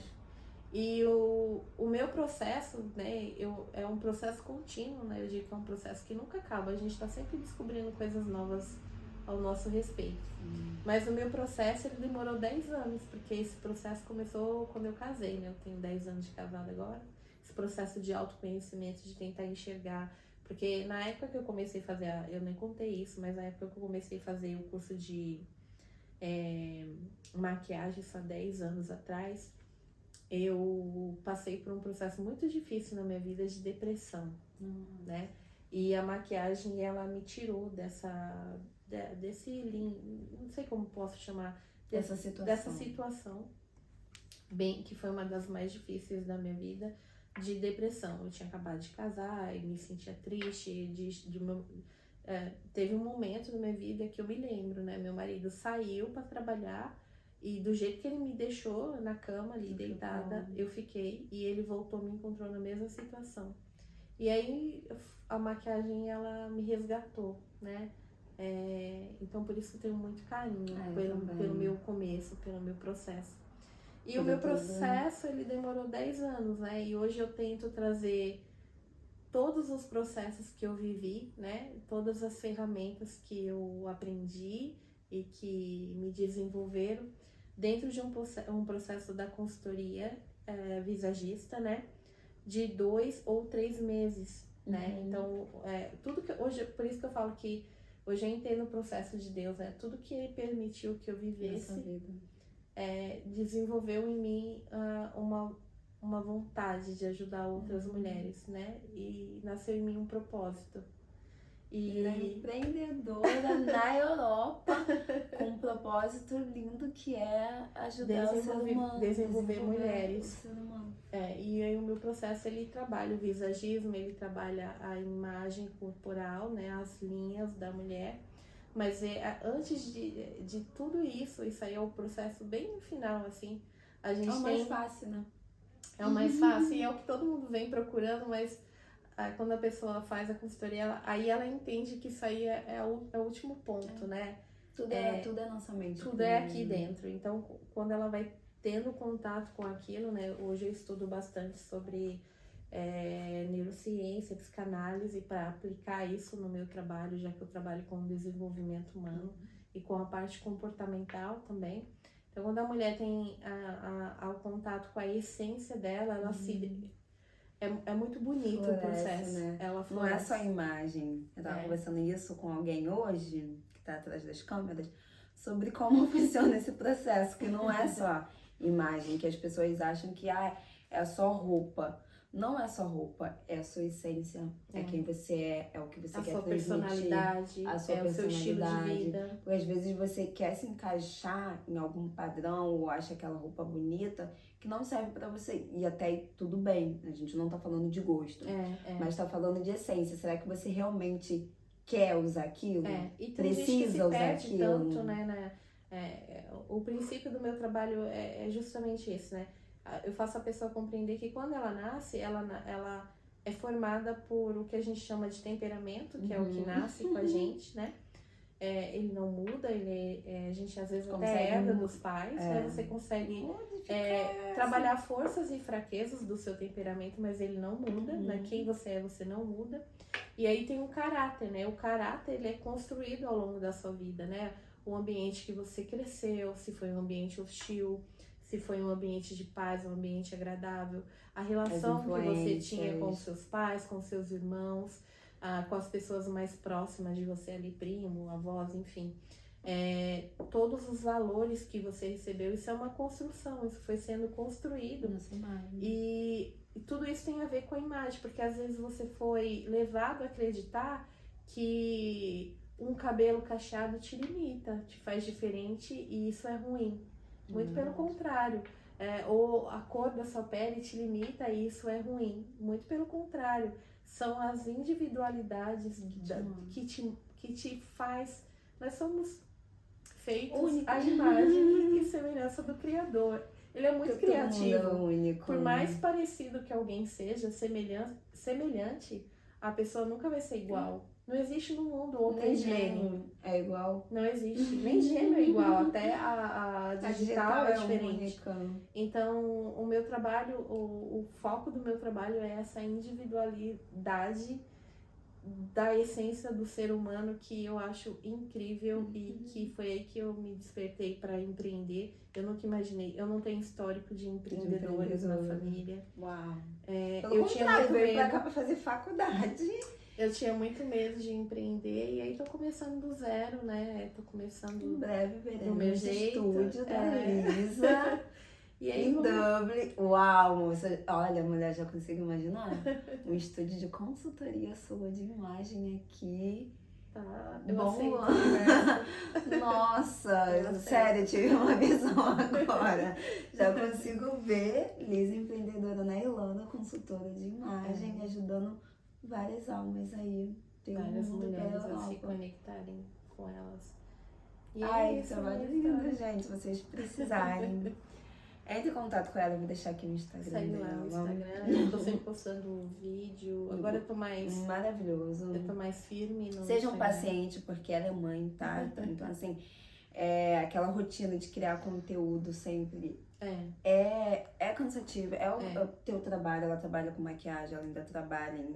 E o meu processo, né, é um processo contínuo, né? Eu digo que é um processo que nunca acaba. A gente está sempre descobrindo coisas novas ao nosso respeito. Mas o meu processo, ele demorou 10 anos, porque esse processo começou quando eu casei, né? Eu tenho 10 anos de casada agora. Esse processo de autoconhecimento, de tentar enxergar. Porque na época que eu comecei a fazer, eu nem contei isso, mas na época que eu comecei a fazer o curso de maquiagem, isso há 10 anos atrás, eu passei por um processo muito difícil na minha vida de depressão, né? E a maquiagem, ela me tirou não sei como posso chamar, dessa situação, bem, que foi uma das mais difíceis da minha vida, de depressão. Eu tinha acabado de casar e me sentia triste, teve um momento na minha vida que eu me lembro, né? Meu marido saiu para trabalhar e do jeito que ele me deixou na cama ali deitada, eu fiquei, e ele voltou, me encontrou na mesma situação. E aí a maquiagem, ela me resgatou, né? Então por isso que eu tenho muito carinho pelo meu começo, pelo meu processo. E o meu processo, ele demorou 10 anos, né? E hoje eu tento trazer todos os processos que eu vivi, né? Todas as ferramentas que eu aprendi e que me desenvolveram dentro de um processo da consultoria visagista, né? De 2 ou 3 meses, né? Então, tudo que hoje, por isso que eu falo que hoje eu entendo o processo de Deus, né? Tudo que Ele permitiu que eu vivesse, desenvolveu em mim uma vontade de ajudar outras mulheres, né? E nasceu em mim um propósito. E ela é empreendedora na Europa, com um propósito lindo que é ajudar o ser humano, desenvolver mulheres. O ser humano. E aí o meu processo, ele trabalha o visagismo, ele trabalha a imagem corporal, né, as linhas da mulher. Mas antes de tudo isso aí é o processo bem no final, assim. A gente é o mais fácil, né? É o mais fácil e é o que todo mundo vem procurando, mas quando a pessoa faz a consultoria, aí ela entende que isso aí é o último ponto, né? Tudo é nossa mente. Tudo é aqui dentro. Então, quando ela vai tendo contato com aquilo, né? Hoje eu estudo bastante sobre neurociência, psicanálise, para aplicar isso no meu trabalho, já que eu trabalho com desenvolvimento humano e com a parte comportamental também. Então, quando a mulher tem ao contato com a essência dela, ela é muito bonito o processo. Né? Ela não é só imagem. Eu tava conversando isso com alguém hoje, que tá atrás das câmeras, sobre como funciona esse processo, que não é só imagem, que as pessoas acham que é só roupa. Não é só roupa, é a sua essência, é quem você é o que você quer transmitir. Personalidade, a sua personalidade, o seu estilo de vida. Porque às vezes você quer se encaixar em algum padrão ou acha aquela roupa bonita que não serve pra você. E até aí, tudo bem, a gente não tá falando de gosto, mas tá falando de essência. Será que você realmente quer usar aquilo? E precisa usar aquilo? Tanto, né? O princípio do meu trabalho é justamente esse, né? Eu faço a pessoa compreender que quando ela nasce, ela é formada por o que a gente chama de temperamento, que é o que nasce com a gente, né? Ele não muda, a gente às vezes até herda dos pais, né? Você consegue trabalhar forças e fraquezas do seu temperamento, mas ele não muda, né? Quem você é, você não muda. E aí tem o caráter, né? O caráter, ele é construído ao longo da sua vida, né? O ambiente que você cresceu, se foi um ambiente hostil, se foi um ambiente de paz, um ambiente agradável, a relação que você tinha com seus pais, com seus irmãos, com as pessoas mais próximas de você ali, primo, avós, enfim. Todos os valores que você recebeu, isso é uma construção, isso foi sendo construído. Nossa imagem. E tudo isso tem a ver com a imagem, porque às vezes você foi levado a acreditar que um cabelo cacheado te limita, te faz diferente e isso é ruim. Muito pelo contrário. Ou a cor da sua pele te limita e isso é ruim. Muito pelo contrário. São as individualidades que te faz... Nós somos feitos à imagem e semelhança do Criador. Ele é muito criativo. Único, por mais parecido que alguém seja, semelhante, a pessoa nunca vai ser igual. Não existe no mundo outro gênio. É igual? Não existe. Nem gêmeo é igual. Até a digital é diferente. Única. Então, o meu trabalho, o foco do meu trabalho é essa individualidade da essência do ser humano, que eu acho incrível e que foi aí que eu me despertei para empreender. Eu nunca imaginei, eu não tenho histórico de empreendedores na família. Uau. Eu tinha muito veio pra medo. cá pra fazer faculdade. Eu tinha muito medo de empreender e aí tô começando do zero, né? Tô começando Em breve do veremos meu o jeito. estúdio da Lisa. E aí Em vamos... Dublin. Uau, moça. Olha, mulher, já consigo imaginar. Um estúdio de consultoria sua de imagem aqui. Tá, eu Bom, aceito a conversa. nossa, Eu aceito. sério, eu tive uma visão agora. Já consigo ver Lisa empreendedora na Irlanda, consultora de imagem, ajudando várias almas aí. Tem Várias mundo pela mulheres a se Europa. conectarem com elas. E Ai, isso, trabalho né, lindo, história. gente, se vocês precisarem. Entre em contato com ela, eu vou deixar aqui o Instagram Segue dela. lá no Instagram, eu tô sempre postando vídeo. Agora eu tô mais Maravilhoso. firme no Sejam Instagram. pacientes, porque ela é mãe, tá? Então, assim, aquela rotina de criar conteúdo sempre é cansativo. É o teu trabalho, ela trabalha com maquiagem, ela ainda trabalha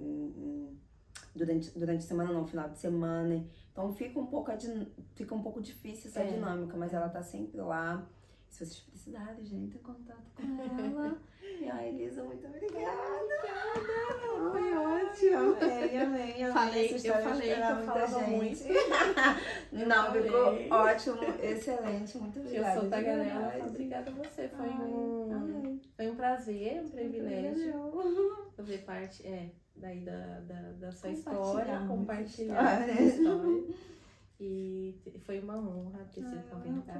durante a semana, não, final de semana. Então fica um pouco difícil essa dinâmica, mas ela tá sempre lá. Se vocês precisarem, gente, contato com ela. E a Elisa, muito obrigada. Foi ótimo. Amei. Eu falei que eu falava muito. Não, ficou ótimo, excelente, muito obrigada. Eu sou tagarela, obrigada a você. Foi um prazer, um privilégio fazer parte daí da sua história, compartilhar a sua história. E foi uma honra ter sido convidada.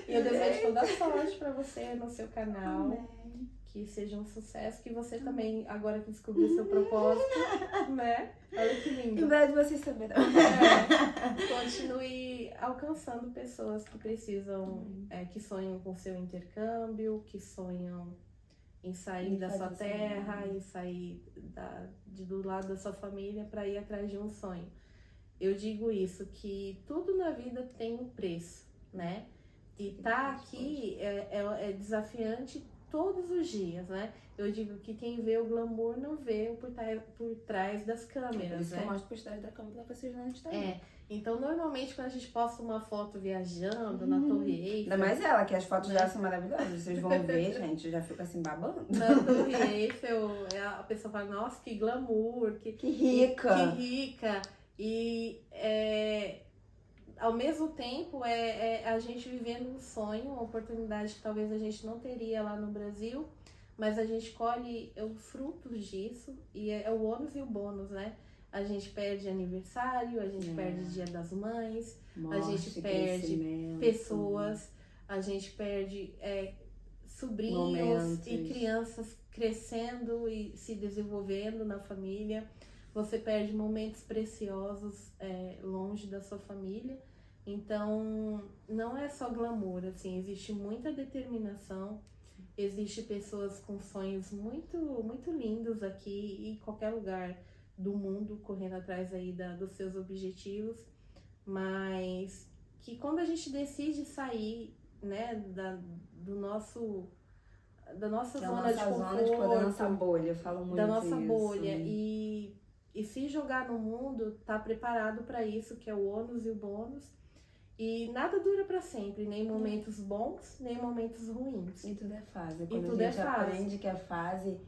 E eu desejo toda a sorte pra você no seu canal. Amém. Que seja um sucesso, que você também, agora que descobriu seu propósito, né? Olha que lindo. Em breve vocês saberão. Continue alcançando pessoas que precisam, que sonham com seu intercâmbio, que sonham em sair da sua terra e sair do lado da sua família para ir atrás de um sonho. Eu digo isso, que tudo na vida tem um preço, né? E tá aqui é desafiante todos os dias, né? Eu digo que quem vê o glamour não vê o por trás das câmeras, Por isso né? que eu mostro por trás da câmera pra vocês não Instagram. Então, normalmente, quando a gente posta uma foto viajando na Torre Eiffel... Ainda mais ela, que as fotos dela são maravilhosas. Vocês vão ver, gente, eu já fico assim babando. Na Torre Eiffel, a pessoa fala, nossa, que glamour, que rica. Que rica. E, ao mesmo tempo, a gente vivendo um sonho, uma oportunidade que talvez a gente não teria lá no Brasil, mas a gente colhe os frutos disso, e é o ônus e o bônus, né? A gente perde aniversário, a gente perde Dia das Mães, a gente perde pessoas, a gente perde sobrinhos e crianças crescendo e se desenvolvendo na família. Você perde momentos preciosos longe da sua família. Então, não é só glamour, assim, existe muita determinação, existe pessoas com sonhos muito, muito lindos aqui em qualquer lugar do mundo, correndo atrás aí dos seus objetivos, mas que quando a gente decide sair, né, da nossa zona de conforto, da nossa bolha, eu falo muito da nossa isso. bolha, e se jogar no mundo, tá preparado para isso, que é o ônus e o bônus. E nada dura para sempre, nem momentos bons, nem momentos ruins. E tudo é fase. Quando a gente aprende que é fase,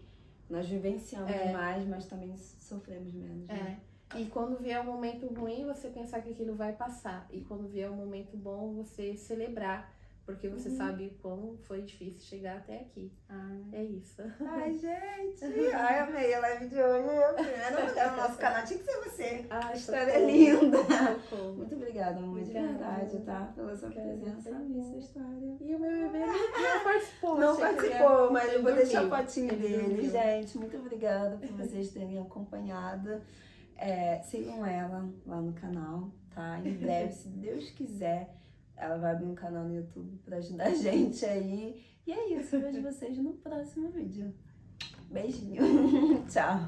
nós vivenciamos mais, mas também sofremos menos. Né? E quando vier um momento ruim, você pensar que aquilo vai passar. E quando vier um momento bom, você celebrar. Porque você sabe como foi difícil chegar até aqui. É isso. Ai, gente. Ai, amei a live de hoje. A primeira mulher no nosso canal tinha que ser você. Ai, história é linda. Muito obrigada, amor, de verdade, tá? Pela sua presença nessa história. E o meu bebê não participou. Não participou, mas eu vou deixar a fotinho dele. dormiu. Gente, muito obrigada por vocês terem acompanhado. Sigam ela lá no canal, tá? Em breve, se Deus quiser, ela vai abrir um canal no YouTube pra ajudar a gente aí. E é isso, eu vejo vocês no próximo vídeo. Beijinho. Tchau.